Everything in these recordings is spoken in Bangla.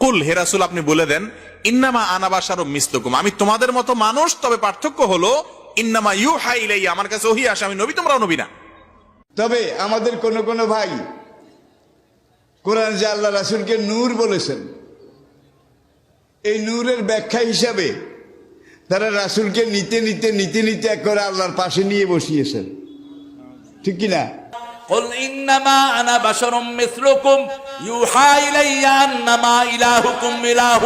কুল হে রাসূল আপনি বলে দেন ইন্নামা আনা বাশারুম মিসলুকুম, আমি তোমাদের মতো মানুষ, তবে পার্থক্য হলো ইন্নামা ইউহা ইলাইয়া, আমার কাছে ওহী আসে, আমি নবী তোমরাও নবী না। তবে আমাদের কোন ভাই কোরআন যে আল্লাহ রাসূলকে নূর বলেছেন, এই নূরের ব্যাখ্যা হিসাবে তারা রাসূলকে নিতে নিতে নিতে নিতে করে আল্লাহর পাশে নিয়ে বসিয়েছেন, ঠিক কিনা? قل إنما أنا بشر مثلكم يوحى إلي أنما إلهكم إله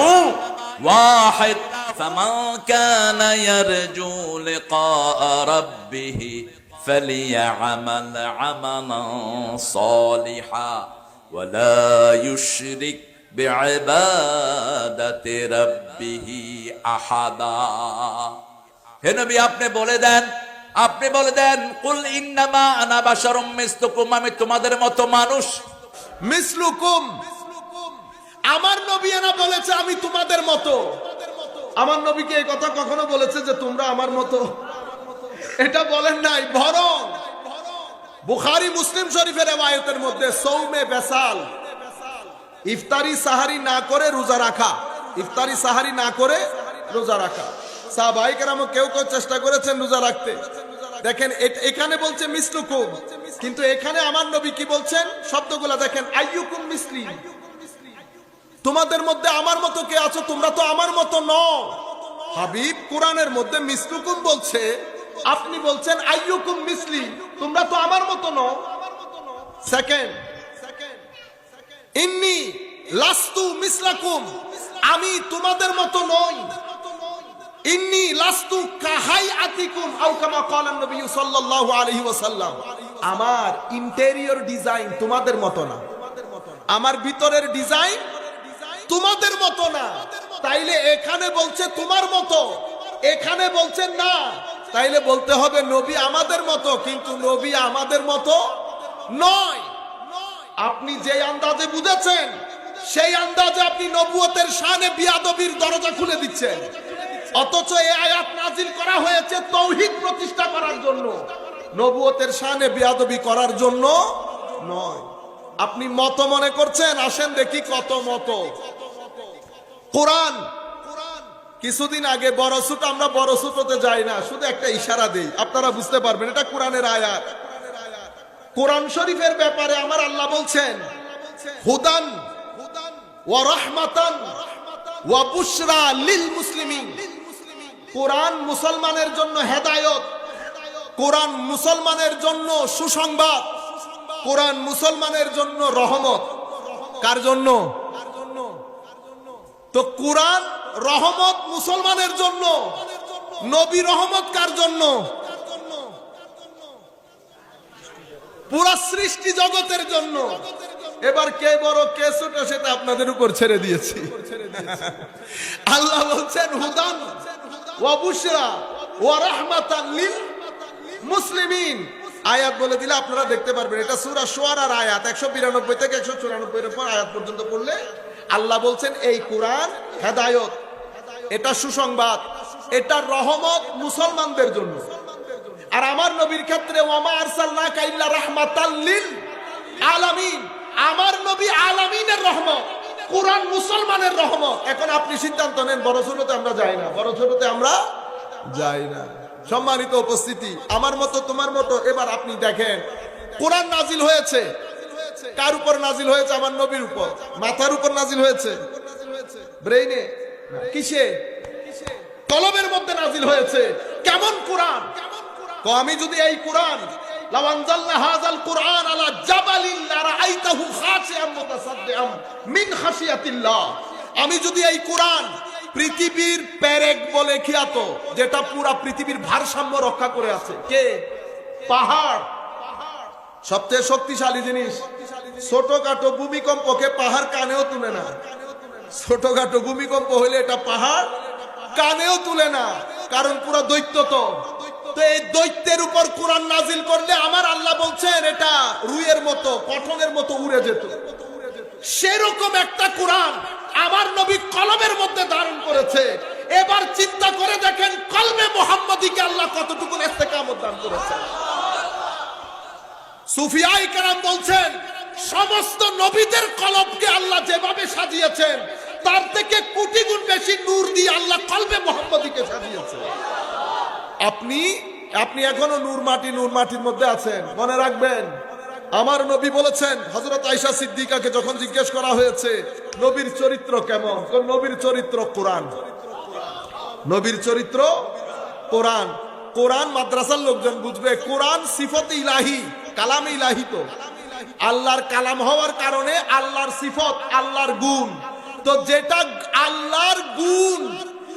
واحد فمن كان يرجو لقاء ربه فليعمل عملا صالحا ولا يشرك بعبادة ربه أحدا। হে নবী আপনি বলে দেন কুল ইন্নামা আনা বাশারুম মিসলুকুম, আমি তোমাদের মতো মানুষ। মিসলুকুম, আমার নবী এনা বলেছে আমি তোমাদের মতো। আমার নবীকে এই কথা কখনো বলেছে যে তোমরা আমার মতো? এটা বলেন নাই। বরং বুখারী মুসলিম শরীফের রওয়ায়াতের মধ্যে সৌমে বেসাল, ইফতারি সাহারি না করে রোজা রাখা, ইফতারি সাহারি না করে রোজা রাখা, সাহাবায়ে কেরাম কেউ কেউ চেষ্টা করেছেন রোজা রাখতে। দেখেন এখানে বলছে মিসলুকুম, কিন্তু এখানে আমার নবী কি বলছেন শব্দগুলা দেখেন, আইয়ুকুম মিসলি, তোমাদের মধ্যে আমার মতো কে আছো? তোমরা তো আমার মতো নও। হাবিব কোরআনের মধ্যে মিসলুকুম বলছে, আপনি বলছেন আইয়ুকুম মিসলি, তোমরা তো আমার মতো নও। সেকেন্ড, ইন্নী লাস্তু মিসলাকুম, আমি তোমাদের মতো নই। ইন্নী লাস্তু কাহাইআতিকুম আও কামা ক্বালান নবী সাল্লাল্লাহু আলাইহি ওয়াসাল্লাম, আমার ইন্টেরিয়র ডিজাইন তোমাদের মতো না, আমার ভিতরের ডিজাইন তোমাদের মতো না। তাইলে এখানে বলছে তোমার মতো, এখানে বলছে না, তাইলে বলতে হবে নবী আমাদের মতো, কিন্তু নবী আমাদের মতো নয়। আপনি যে আন্দাজে বুঝেছেন সেই আন্দাজে আপনি নবুয়তের শানে বিয়াদবির দরজা খুলে দিচ্ছেন, অথচ এই আয়াত নাজিল করা হয়েছে তাওহীদ প্রতিষ্ঠা করার জন্য, নবুয়তের শানে বিয়াদবি করার জন্য নয়। আপনি মত মনে করছেন, আসেন দেখি কত মত। কোরআন কিছুদিন আগে বড় ছোট, আমরা বড় ছোটতে যাই না, শুধু একটা ইশারা দেই, আপনারা বুঝতে পারবেন এটা কোরআনের আয়াত। কোরআন শরীফের ব্যাপারে আমার আল্লাহ বলছেন হুদান ওয়া রাহমাতান ওয়া বুশরা লিল মুসলিমিন, কোরআন মুসলমানের জন্য হেদায়েত, কোরআন মুসলমানের জন্য সুসংবাদ, কোরআন মুসলমানের জন্য রহমত। কার জন্য? তো কোরআন রহমত মুসলমানের জন্য, নবী রহমত কার জন্য? পুরা সৃষ্টি জগতের জন্য। এবার কে বড় কে ছোট সেটা আপনাদের উপর ছেড়ে দিয়েছি। আল্লাহ বলছেন হুদান ওয়া বুশরা ওয়া রাহমাতান লিল মুসলিমিন। আয়াত বলে দিলে আপনারা দেখতে পারবেন, এটা সূরা শুআরার আয়াত 192 থেকে 194 এর আয়াত পর্যন্ত পড়লে আল্লাহ বলছেন এই কোরআন হেদায়েত, এটা সুসংবাদ, এটা রহমত মুসলমানদের জন্য। আর আমার নবীর ক্ষেত্রে ওয়ামা আরসালনাকা ইল্লা রাহমাতাল লিল আলামিন, আমার নবী আলামিনের রহমত, কোরআন মুসলমানের রহমত। এখন আপনি সিদ্ধান্ত নেন, বড় ছোটতে আমরা যাই না, বড় ছোটতে আমরা যাই না। সম্মানিত উপস্থিতি, আমার মতো তোমার মতো। এবার আপনি দেখেন কোরআন নাজিল হয়েছে কার উপর নাজিল হয়েছে? আমার নবীর উপর। মাথার উপর নাজিল হয়েছে? ব্রেইনে? কিসে? কলমের মধ্যে নাজিল হয়েছে। কেমন কোরআন? আমি যদি এই কোরআন লাউ আনজালনা হাযাল কুরআন আলা জাবালিন লারাআইতাহু খাশিআম মুতাসাদ্দিআম মিন খাশিয়াতিল্লাহ, আমি যদি এই কোরআন পৃথিবীর পেরেক বলে খ্যাত, যেটা পুরা পৃথিবীর ভারসাম্য রক্ষা করে আছে, কে? পাহাড়, সবচেয়ে শক্তিশালী জিনিস। ছোটখাটো ভূমিকম্পকে পাহাড় কানেও তুলে না, ছোটখাটো ভূমিকম্প হইলে এটা পাহাড় কানেও তুলে না, কারণ পুরা দৈত্য। তো এই দৈত্যের উপর কোরআন নাজিল করলে আমার আল্লাহ বলছেন এটা রুইয়ের মতো, পঠনের মতো উড়ে যেত। সেরকম একটা কোরআন আমার নবী কলমের মধ্যে ধারণ করেছে। এবার চিন্তা করে দেখেন কলমে মুহাম্মদীকে আল্লাহ কতটুকু ইস্তেকামত দান করেছে। সুফিয়ায়ে কেরাম বলছেন সমস্ত নবীদের কলমকে আল্লাহ যেভাবে সাজিয়েছেন তার থেকে কোটি গুণ বেশি নূর দিয়ে আল্লাহ কলবে মুহাম্মদীকে সাজিয়েছে। আপনি এখনো নূর মাটির মধ্যে আছেন। মনে রাখবেন, আমার নবী বলেছেন, হযরত আয়েশা সিদ্দিকাকে যখন জিজ্ঞেস করা হয়েছে নবীর চরিত্র কেমন, নবীর চরিত্র কোরআন, নবীর চরিত্র কোরআন। কোরআন মাদ্রাসার লোকজন বুঝবে, কোরআন সিফত ইলাহি, কালাম ইলাহি, তো আল্লাহর কালাম হওয়ার কারণে আল্লাহর সিফত, আল্লাহর গুণ। তো যেটা আল্লাহর গুণ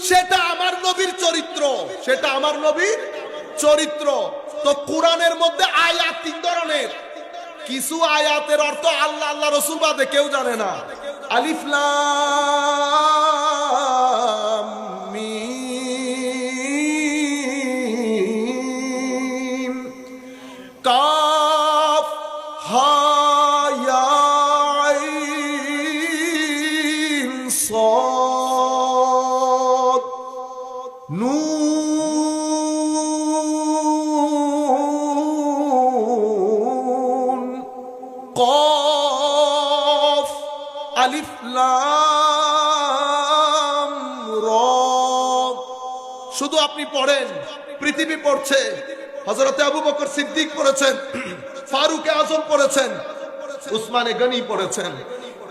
সেটা আমার নবীর চরিত্র, সেটা আমার নবীর চরিত্র। তো কোরআনের মধ্যে আয়াত তিন ধরনের। কিছু আয়াতের অর্থ আল্লাহ আল্লাহ রাসূল বাদে কেউ জানে না। আলিফ লাম মিম কাফ হা ইয়া আইন সাদ নুন কফ আলিফ লাম র। শুধু আপনি পড়েন, পৃথিবী পড়ছে। হযরতে আবু বকর সিদ্দিক পড়েছেন, ফারুক আজম পড়েছেন, উসমানে গনি পড়েছেন।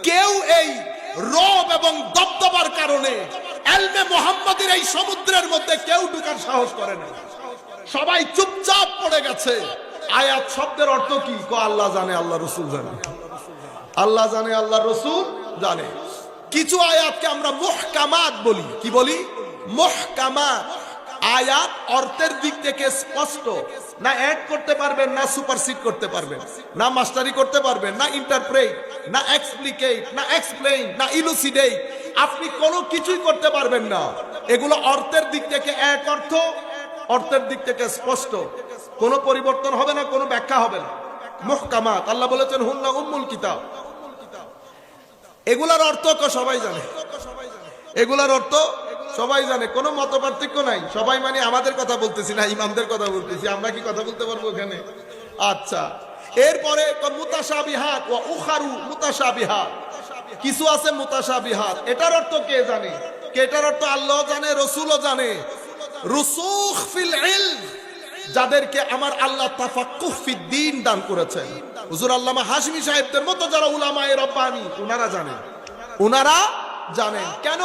কেউ এই রব এবং দবদবার কারণে ইলমে মুহাম্মাদের এই সমুদ্রের মধ্যে কেউ ঢোকার সাহস করে না। সবাই চুপচাপ পড়ে গেছে। আয়াত শব্দের অর্থ কি? আল্লাহ জানে, আল্লাহ রাসূল জানে, আল্লাহ জানে, আল্লাহ রাসূল জানে। কিছু আয়াতকে আমরা মুহকামাত বলি। কি বলি? মুহকামাত। আয়াত অর্থের দিক থেকে স্পষ্ট, না অ্যাড করতে পারবেন, না সুপারসিড করতে পারবেন, না মাস্টারি করতে পারবেন, না ইন্টারপ্রেট, না এক্সপ্লিকেট, না এক্সপ্লেইন, না ইলুসিডেট। আপনি কোনো কিছুই করতে পারবেন না। এগুলো অর্থের দিক থেকে এক অর্থ, অর্থের দিক থেকে স্পষ্ট, কোনো পরিবর্তন হবে না, কোনো ব্যাখ্যা হবে না। মুহকামাত, আল্লাহ বলেছেন হুন্না উম্মুল কিতাব। এগুলার অর্থ সবাই জানে, এগুলার অর্থ সবাই জানে, কোনো মত পার্থক্য নাই। সবাই মানে আমাদের কথা বলতেছি না, ইমামদের কথা বলতেছি। আমরা কি কথা বলতে পারবো এখানে? আচ্ছা, এরপরে মুতাশাবিহাত ওয়া উখারু মুতাশাবিহাত। কিছু আছে মুতাশাবিহাত, এটার অর্থ কে জানে? এটার অর্থ আল্লাহ জানে, রাসূলও জানে। রুসুখ ফিল ইলম, যাদেরকে আমার আল্লাহ তাফাক্কুহ ফিদ্দীন দান করেছেন, হুজুর আল্লামা হাশমি সাহেবদের মতো যারা উলামায়ে রব্বানি, ওনারা জানেন, ওনারা জানেন। কেন?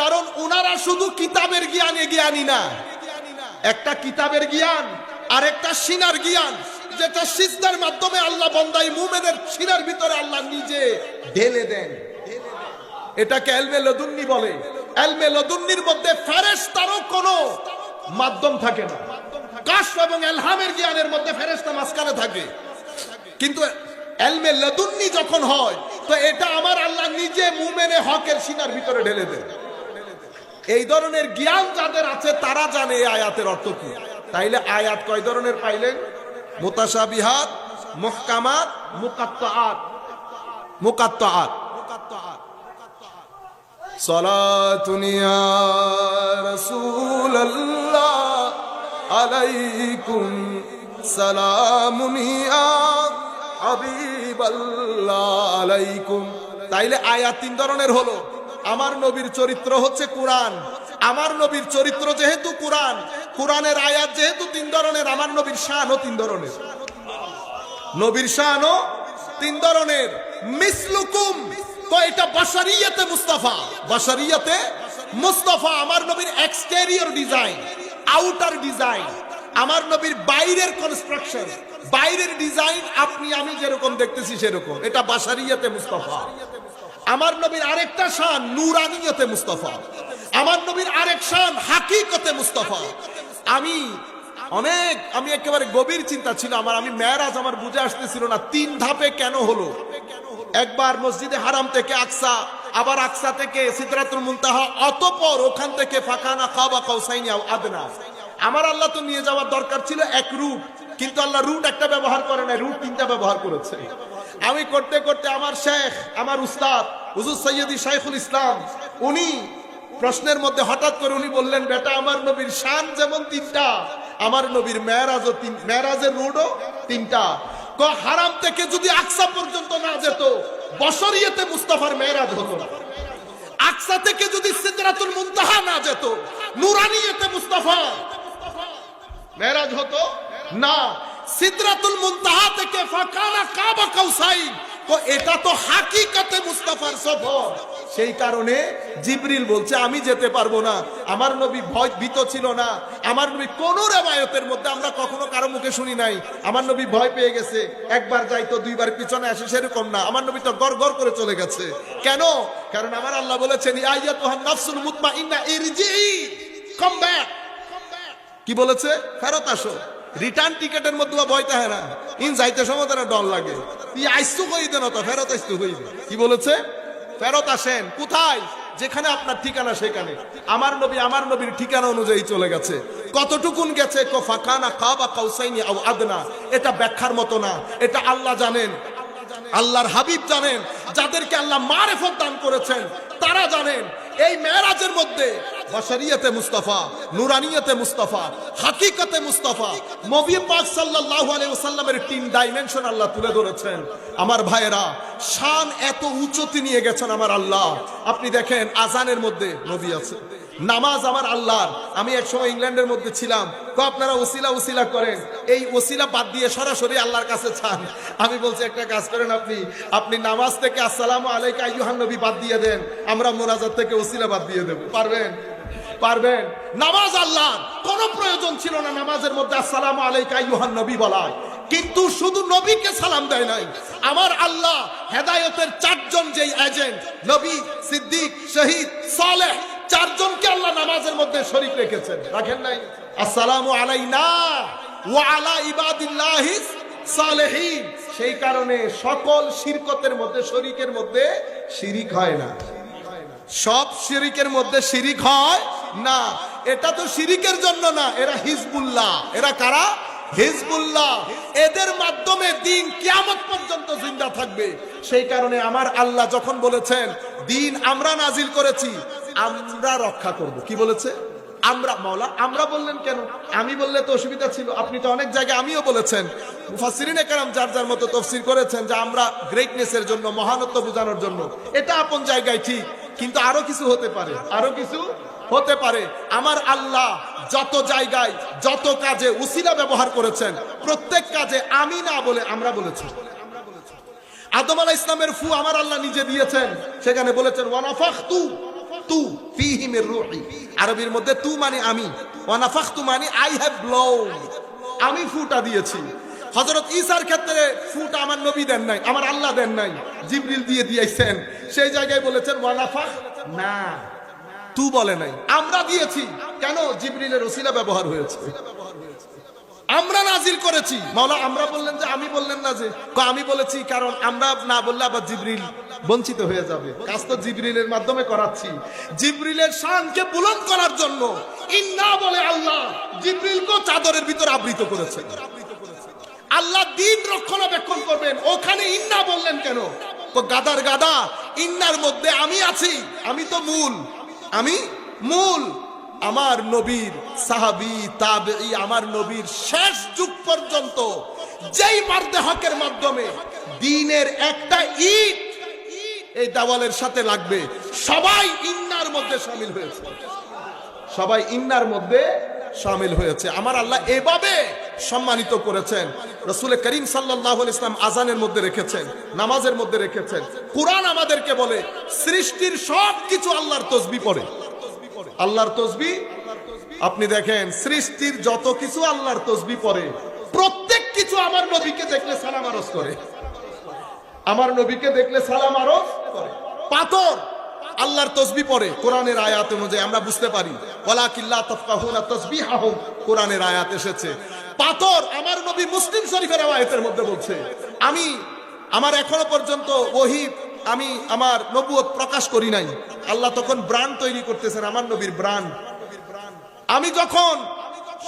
কারণ ওনারা শুধু কিতাবের জ্ঞানে জ্ঞানী না। একটা কিতাবের জ্ঞান আর একটা সিনার জ্ঞান, যেটা সিজদার মাধ্যমে আল্লাহ বান্দাই মুমিনের সিনার ভিতরে আল্লাহ নিজে ঢেলে দেন। এটাকে ইলমে লদুন্নি বলে। ইলমে লদুন্নির মধ্যে ফেরেশতারও কোনো মাধ্যম থাকে না। কাশফ এবং ইলহামের জ্ঞানের মধ্যে ফেরেশতা মাঝখানে থাকে। কিন্তু ইলমে লদুন্নি যখন হয়, তো এটা আমার আল্লাহ নিজে মুমিনে হকের সিনার ভিতরে ঢেলে দেন। এই ধরনের জ্ঞান যাদের আছে তারা জানে এই আয়াতের অর্থ কি। তাইলে আয়াত কয় ধরনের পাইলেন? মুতাশাবিহাত, মুহকামাত, মুকাত্তাআত। মুকাত্তাআত। সালাতুন ইয়া রাসূলুল্লাহ আলাইকুম সালামুন ইয়া হাবিবাল্লাহ আলাইকুম। তাইলে আয়াত তিন ধরনের হলো। আমার নবীর চরিত্র হচ্ছে কোরআন। আমার নবীর চরিত্র যেহেতু কোরআন, কোরআনের আয়াত যেহেতু তিন ধরনের, আমার নবীর শানও তিন ধরনের। নবীর শানও তিন ধরনের। মিসলুকুম, তো এটা বাশারিয়াতে মুস্তাফা, বাশারিয়াতে মুস্তাফা। আমার নবীর এক্সটেরিয়র ডিজাইন, আউটার ডিজাইন, আমার নবীর বাইরের কনস্ট্রাকশন, বাইরের ডিজাইন আপনি আমি যেরকম দেখতেছি সেরকম, এটা বাশারিয়াতে মুস্তাফা। আমার নবীর আরেকটা শান নূরানিয়তে মুস্তাফা। আমার নবীর আরেক শান হাকিকতে মুস্তাফা। আমি একেবারে গভীর চিন্তা ছিল আমার। আমি মেরাজ আমার বুঝে আসতেছিল না তিন ধাপে কেন হলো। একবার মসজিদে হারাম থেকে আকসা, আবার আকসা থেকে সিদরাতুল মুনতাহা, অতঃপর ওখান থেকে ফাকানা কাবা কাউসাইনি আও আদনা। আমার আল্লাহ তো নিয়ে যাওয়ার দরকার ছিল এক রুট, কিন্তু আল্লাহ রুট একটা ব্যবহার করে না, রুট তিনটা ব্যবহার করেছে। আমি করতে করতে আমার শেখ, আমার উস্তাদ হুজুর সৈয়দি শাইখুল ইসলাম, উনি প্রশ্নের মধ্যে হঠাৎ করে উনি বললেন, বেটা আমার নবীর শান যেমন তিনটা, আমার নবীর মেরাজও মেরাজের রুটও তিনটা। হারাম থেকে যদি আকসা পর্যন্ত না যেত, বশরিয়তে মুস্তাফার মেরাজ হতো না। আকসা থেকে যদি সিদরাতুল মুনতাহা না যেত, নুরানিয়তে মুস্তাফা মেরাজ হতো না, সিদরাতুল মুনতাহা থেকে ফাকানা কাবা কাউসাইন, তো এটা তো হাকিকতে মুস্তাফার সফর। সেই কারণে জিবরিল বলছে আমি যেতে পারবো না। আমার নবী ভীত ছিল না। আমার নবী কোন রেওয়ায়তের মধ্যে আমরা কখনো কারো মুখে শুনি নাই আমার নবী ভয় পেয়ে গেছে, একবার যাইতো দুইবার পিছনে আসে, সেরকম না। আমার নবী তো গড় গড় করে চলে গেছে। কেন? কারণ আমার আল্লাহ বলেছেন আইয়াতুহান নাফসুল মুতমাইন্না ইরজিই, কাম ব্যাক। কি বলেছে? ফেরত আসো। রিটার্ন টিকেটের মধ্যে ভয় থাকে না, ইন যাইতে সময় তারা ডর লাগে। ই আইসু কইতে না তো, ফেরত আইসু কইবে। কি বলেছে? ফেরত আসেন। কোথায়? যেখানে আপনার ঠিকানা সেখানে। আমার নবী আমার নবীর ঠিকানা অনুযায়ী চলে গেছে। কতটুকুন গেছে? ফাকানা কাবা কাউসাইনি আও আদনা। এটা ব্যাখ্যার মতো না, এটা আল্লাহ জানেন, আল্লাহর হাবিব জানেন, যাদেরকে আল্লাহ মারেফত দান করেছেন তারা জানেন। এই মেরাজের মধ্যে বশরিয়তে মুস্তাফা, নুরানিয়তে মুস্তাফা, হাকিকতে মুস্তাফা, নবী পাক সাল্লাল্লাহু আলাইহি ওয়াসাল্লামের 3 ডাইমেনশন আল্লাহ তুলে ধরেছেন। আমার ভাইয়েরা, শান এত উচ্চতে নিয়ে গেছেন আমার আল্লাহ। আপনি দেখেন আজানের মধ্যে নবী আছে, নামাজ আমার আল্লাহর। আমি একসময় ইংল্যান্ডের মধ্যে ছিলাম, তো আপনারা ওসিলা ওসিলা করেন, এই ওসিলা বাদ দিয়ে সরাসরি আল্লাহর কাছে চান। আমি বলছি একটা কাজ করেন, আপনি নামাজ থেকে আসসালামু আলাইকা আইয়ুহান নবী বাদ দিয়ে দেন, আমরা মোনাজাত থেকে ওসিলা বাদ দিয়ে দেব। পারবেন? পারবেন? নামাজ আল্লাহর, কোনো প্রয়োজন ছিল না নামাজের মধ্যে আসসালামু আলাইকা আইয়ুহান নবী বলার। কিন্তু শুধু নবীকে সালাম দেয় নাই, আমার আল্লাহ হেদায়েতের 4 জন যেই এজেন্ট, নবী, সিদ্দিক, শহীদ, সালেহ, 4 জনকে আল্লাহ নামাজের মধ্যে শরীক রেখেছেন। রাখেন নাই? আসসালামু আলাইনা ওয়া আলা ইবাদিল্লাহিস সালেহিন। সেই কারণে সকল শিরকতের মধ্যে, শরীকের মধ্যে শিরিক হয় না। সব শিরিকের মধ্যে শিরিক হয় না। এটা তো শিরিকের জন্য না, এরা হিজবুল্লাহ। এরা কারা? হিজবুল্লাহ। এদের মাধ্যমে দিন কিয়ামত পর্যন্ত জিন্দা থাকবে। সেই কারণে আমার আল্লাহ যখন বলেছেন দিন আমরা নাজিল করেছি, আমরা রক্ষা করব। কি বলেছে? আমরা। মাওলা আমরা বললেন কেন? আমি বললে তো অসুবিধা ছিল। আপনি তো অনেক জায়গায় আমিও বলেছেন, মুফাসসিরিনে কেরাম যার যার মতো তাফসীর করেছেন যে আমরা গ্রেটনেসের জন্য, মহানত্ব বোঝানোর জন্য। এটা আপন জায়গায় ঠিক, কিন্তু আরো কিছু হতে পারে, আরো কিছু হতে পারে। আমার আল্লাহ যত জায়গায় যত কাজে উসিলা ব্যবহার করেছেন, প্রত্যেক কাজে আমি না বলে আমরা বলেছি। আদম আলাইহিস সালামের ফু আমার আল্লাহ নিজে দিয়েছেন, সেখানে বলেছেন ওয়ানাফাখতু তু ফীহি মির রূহি। আরবির মধ্যে তু মানে আমি, ওয়ানাফাখতু মানে আই হ্যাভ ব্লোন, আমি ফুটা দিয়েছি। হযরত ঈসার ক্ষেত্রে ফুটা আমার নবী দেন নাই, আমার আল্লাহ দেন নাই, জিবরিল দিয়ে দিয়েছেন। সেই জায়গায় বলেছেন ওয়ানাফাখ না, তু বলে নাই, আমরা দিয়েছি। কেন? জিবরিলের ওসিলা ব্যবহার হয়েছে। আমরা নাজিল করেছি। মাওলা আমরা বললেন যে আমি, বললেন না যে আমি বলেছি, কারণ আমরা না বললে আবার জিবরিল বঞ্চিত হয়ে যাবে। কাজ তো জিবরিলের মাধ্যমে করাচ্ছি। জিবরিলের শানকে বুলন্দ করার জন্য ইন্না বলে আল্লাহ জিবরিলকে চাদরের ভিতর আবৃত করেছে। আল্লাহ দিন রক্ষণাবেক্ষণ করবেন, ওখানে ইন্না বললেন কেন? তো গাদার গাদা, ইন্নার মধ্যে আমি আছি, আমি তো মূল, আমি মূল। আমার নবীর সাহাবী তাবেঈ, আমার নবীর শেষ যুগ পর্যন্ত যেই মারদে হকের মাধ্যমে দ্বীনের একটা ইট এই দেওয়ালের সাথে লাগবে, সবাই ইন্নার মধ্যে শামিল হয়েছে, সবাই ইন্নার মধ্যে শামিল হয়েছে। আমার আল্লাহ এভাবে সম্মানিত করেছেন। রাসূল করিম সাল্লাল্লাহু আলাইহি ওয়াসাল্লাম আজানের মধ্যে রেখেছেন, নামাজের মধ্যে রেখেছেন। কুরআন আমাদেরকে বলে সৃষ্টির সব কিছু আল্লাহর তাসবিহ পড়ে, আল্লাহর তাসবিহ। আপনি দেখেন সৃষ্টির যত কিছু আল্লাহর তাসবিহ পড়ে, প্রত্যেক কিছু আমার নবীকে দেখলে সালাম আরজ করে, আমার নবীকে দেখলে সালাম আরজ করে। পাথর আল্লাহর তাসবিহ পড়ে, কোরআনের আয়াত অনুযায়ী আমরা বুঝতে পারি। ওয়ালাকিল্লা তাফকাহুনা তাসবিহাহুম, কোরআনের আয়াত এসেছে। পাথর আমার নবী মুসলিম শরীফের আয়াতের মধ্যে বলছে, আমি আমার এখনো পর্যন্ত ওহী, আমি আমার নবুয়ত প্রকাশ করি নাই। আল্লাহ তখন ব্রান্ড তৈরি করতেছেন, আমার নবীর ব্রান্ড। আমি যখন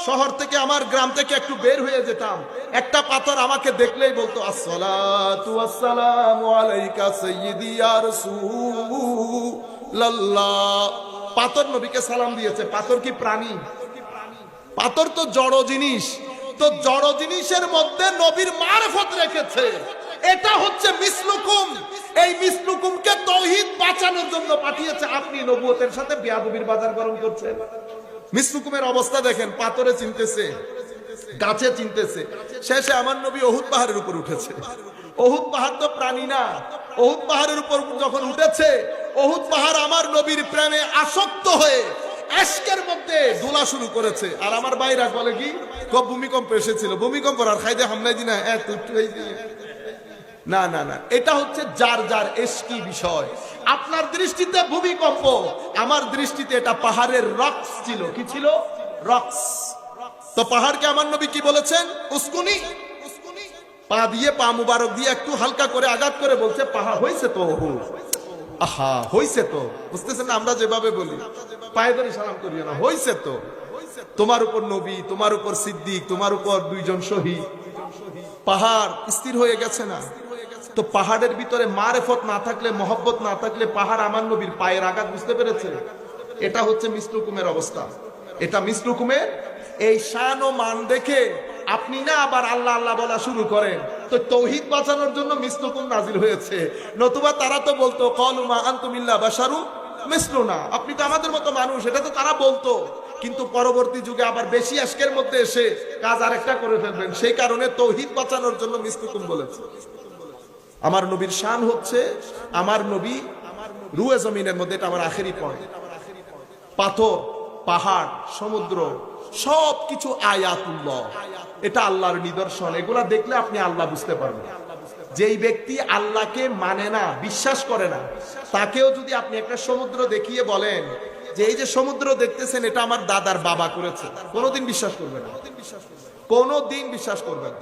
শহর থেকে, আমার গ্রাম থেকে একটু বের হয়ে যেতাম, একটা পাথর আমাকে দেখলেই বলতো আসসালাতু ওয়াসসালামু আলাইকা সাইয়্যিদি ইয়া রাসূলুল্লাহ। পাথর নবীকে সালাম দিয়েছে। পাথর কি প্রাণী? পাথর তো জড় জিনিস। তো জড় জিনিসের মধ্যে নবীর মারফত রেখেছে। এটা হচ্ছে মিসলুকুম। এই মিসলুকুমকে তৌহিদ বাঁচানোর জন্য পাঠিয়েছে, আপনি নবুয়তের সাথে বেয়াদবির বাজার গরম করছেন। মিসলুকুমের অবস্থা দেখেন, পাথরে চিনতেছে, গাছে চিনতেছে, শেষে আমার নবী অহুদ পাহাড়ের উপর উঠেছে। অহুদ পাহাড় তো প্রাণী না, অহুদ পাহাড়ের উপর যখন উঠেছে, অহুদ পাহাড় আমার নবীর প্রেমে আসক্ত হয়ে এশকের মধ্যে দোলা শুরু করেছে। আর আমার ভাইরা বলে কি, ভূমিকম্প এসেছিল, ভূমিকম্প আর খাইদে হামলাই দিনা না না না, এটা হচ্ছে যার যার এশকি বিষয়। আপনার দৃষ্টিতে ভূমিকম্প, আমার দৃষ্টিতে এটা পাহাড়ের রক্স ছিল। কি ছিল? রক্স। তো পাহাড়কে আমার নবী কি বলেছেন? উস্কুনি। পা দিয়ে, পা মুবারক দিয়ে একটু হালকা করে আঘাত করে বলছে, পাহাড় হয়েছে তো। আহা, হয়েছে তো। বুঝতেছেন না? আমরা যেভাবে বলি, পায়ে ধরে সালাম করিও না, হয়েছে তো। তোমার উপর নবী, তোমার উপর সিদ্দিক, তোমার উপর দুইজন শহীদ। পাহাড় স্থির হয়ে গেছে না? তো পাহাড়ের ভিতরে মারেফত না থাকলে, মহব্বত না থাকলে পাহাড় আমার নবীর পায়ের আঘাত বুঝতে পেরেছে। এটা হচ্ছে মিসলুকুমের অবস্থা। এটা মিসলুকুমের এই শান ও মান দেখে আপনি না আবার আল্লাহ আল্লাহ বলা শুরু করেন। তো তৌহিদ বাঁচানোর জন্য মিসলুকুম নাজিল হয়েছে। নতুবা তারা তো বলতো ক্বালু মা আনতুম ইল্লা বাশারু মিসলুনা, আপনি তো আমাদের মতো মানুষ, এটা তো তারা বলতো। কিন্তু পরবর্তী যুগে আবার বেশি আশকের মধ্যে এসে কাজ আরেকটা করে ফেলবেন, সেই কারণে তৌহিদ বাঁচানোর জন্য মিসলুকুম বলেছে। আমার নবীর শান হচ্ছে, আমার নবী রুয়ে জমিনের মধ্যে, এটা আমার আখেরি পয়েন্ট। পাথর, পাহাড়, সমুদ্র সবকিছু আয়াতুল্লাহ, এটা আল্লাহর নিদর্শন। এগুলা দেখলে আপনি আল্লাহ বুঝতে পারবেন। যেই ব্যক্তি আল্লাহকে মানে না, বিশ্বাস করে না, তাকেও যদি আপনি একটা সমুদ্র দেখিয়ে বলেন যে এই যে সমুদ্র দেখতেছেন এটা আমার দাদার বাবা করেছে, কোনোদিন বিশ্বাস করবে না, কোনোদিন বিশ্বাস করবে না।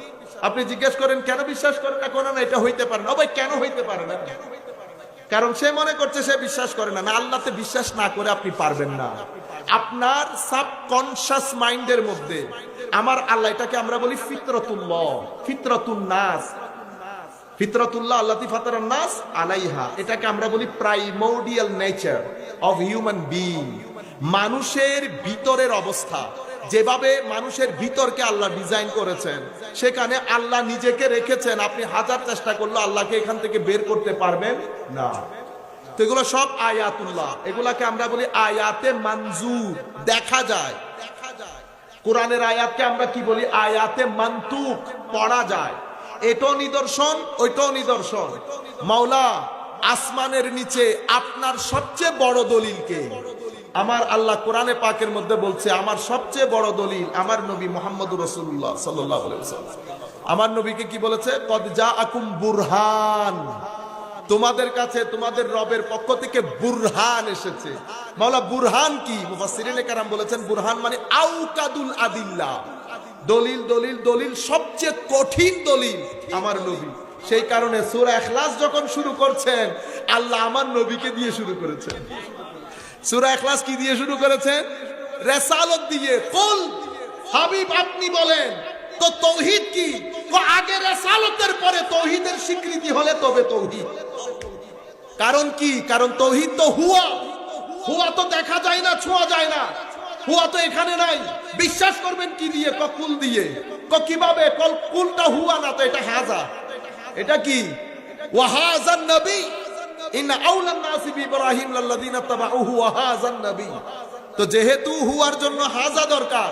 আপনি জিজ্ঞেস করেন কেন বিশ্বাস করে না, কোনো না এটা হইতে পারে না। ও ভাই, কেন হইতে পারে না? কারণ সে মনে করছে সে বিশ্বাস করে না। না, আল্লাহতে বিশ্বাস না করে আপনি পারবেন না। আপনার সাবকনশাস মাইন্ডের মধ্যে আমার আল্লাহ, এটাকে আমরা বলি ফিতরাতুল্লাহ, ফিতরাতুন নাস, ফিতরাতুল্লাহ আল্লাতী ফাতারান নাস আলাইহা, এটাকে আমরা বলি primordial nature of human being. মানুষের ভিতরের অবস্থা, যেভাবে মানুষের ভিতরকে আল্লাহ ডিজাইন করেছেন, সেখানে আল্লাহ নিজেকে রেখেছেন। আপনি হাজার চেষ্টা করলে আল্লাহকে এখান থেকে বের করতে পারবেন না। তো এগুলো সব আয়াতুল্লাহ, এগুলাকে আমরা বলি আয়াতে মনজুর, দেখা যায়। কোরআনের আয়াতকে আমরা কি বলি? আয়াতে মানতুক, পড়া যায়। এটাও নিদর্শন, ওইটাও নিদর্শন। মাওলা আসমানের নিচে আপনার সবচেয়ে বড় দলিলকে আমার আল্লাহ কোরআনে পাকের মধ্যে বলছে, আমার সবচেয়ে বড় দলিল আমার নবী মুহাম্মদুর রাসূলুল্লাহ সাল্লাল্লাহু আলাইহি ওয়াসাল্লাম। আমার নবীকে কি বলেছে? কদ জাআকুম বুরহান, তোমাদের কাছে তোমাদের রবের পক্ষ থেকে বুরহান এসেছে। মাওলা বুরহান কি? মুফাসসিরিনে কেরাম বলেছেন বুরহান মানে আউকাদুল আদিল্লাহ, দলিল দলিল দলিল, সবচেয়ে কঠিন দলিল আমার নবী। সেই কারণে সূরা ইখলাস যখন শুরু করছেন, আল্লাহ আমার নবীকে দিয়ে শুরু করেছেন। সূরা ইখলাস কি দিয়ে শুরু করেছেন? রিসালাত দিয়ে। কুল, হাবিব আপনি বলেন তো তৌহিদ কি? আগে রিসালাতের পরে তৌহিদের স্বীকৃতি হলে তবে তৌহিদ। কারণ কি? কারণ তৌহিদ তো হুয়া, হুয়া তো দেখা যায় না, ছোঁয়া যায় না, হুয়া তো এখানে নাই। বিশ্বাস করবেন কি দিয়ে? কুল দিয়ে। কিভাবে? কুলটা হুয়া না তো, এটা হাজা। এটা কি? ওয়া হাযান নবী ইন্না আওলান নাসি বিইব্রাহিম লাল্লাযিনা তাবাউহু ওয়া হাযান নবী। তো যেহেতু হুয়ার জন্য হাজা দরকার,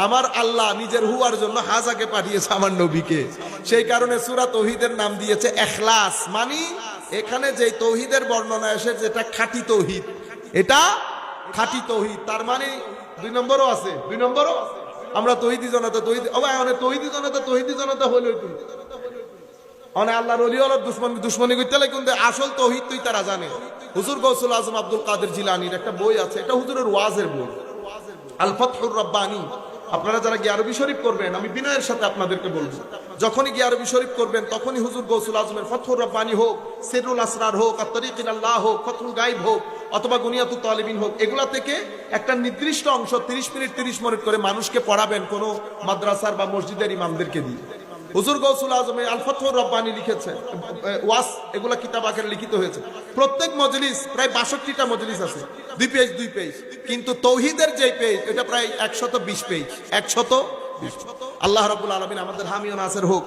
আমার আল্লাহ নিজের হুয়ার জন্য হাজাকে পাঠিয়েছে আমার নবীকে। সেই কারণে সূরা তৌহিদের নাম দিয়েছে ইখলাস। মানে এখানে যে তৌহিদের বর্ণনা এসে, যেটা খাঁটি তৌহিদ, এটা খাঁটি তৌহিদ। তার মানে দুই নম্বরও আছে, দুই নম্বরও আমরা তৌহিদি জনতা, তৌহিদ তৌহিদি জনতা, তৌহিদি জনতা হইল অনেক আল্লাহর ওলি হলো দুশ্মনী করতে লাগে, কিন্তু আসল তৌহিদ তুই তারা জানে। হুজুর গৌসুল আজম আব্দুল কাদের জিলানীর একটা বই আছে, এটা হুজুরের ওয়াজের বই, আল ফাতহুর রাব্বানী। আপনারা যারা গিয়ে আরবি শরীফ করবেন, আমি বিনয়ের সাথে আপনাদেরকে বলবো, যখনই গিয়ে আরবি শরীফ করবেন তখনই হুজুর গৌসুল আজমের ফাতহুর রাব্বানী হোক, সিররুল আসরার হোক, আত-তারিক ইলাল্লাহ হোক, ফাতহুল গায়ব হোক, অথবা গুনিয়াতুত তালিবিন হোক, এগুলা থেকে একটা নির্দিষ্ট অংশ 30 মিনিট 30 মিনিট করে মানুষকে পড়াবেন, কোন মাদ্রাসার বা মসজিদের ইমামদেরকে দিয়ে। হুজুর গৌসুল আজমে আল ফাতহুর রাব্বানী লিখেছেন, ওয়াস, এগুলা কিতাব আকারে লিখিত হয়েছে। প্রত্যেক মজলিস প্রায় 62টা মজলিস আছে, 2 পেজ 2 পেজ। কিন্তু তৌহিদের যে পেজ, এটা প্রায় 120 পেজ, 120। আল্লাহ রাব্বুল আলামিন আমাদের হামি ও নাসির হোক।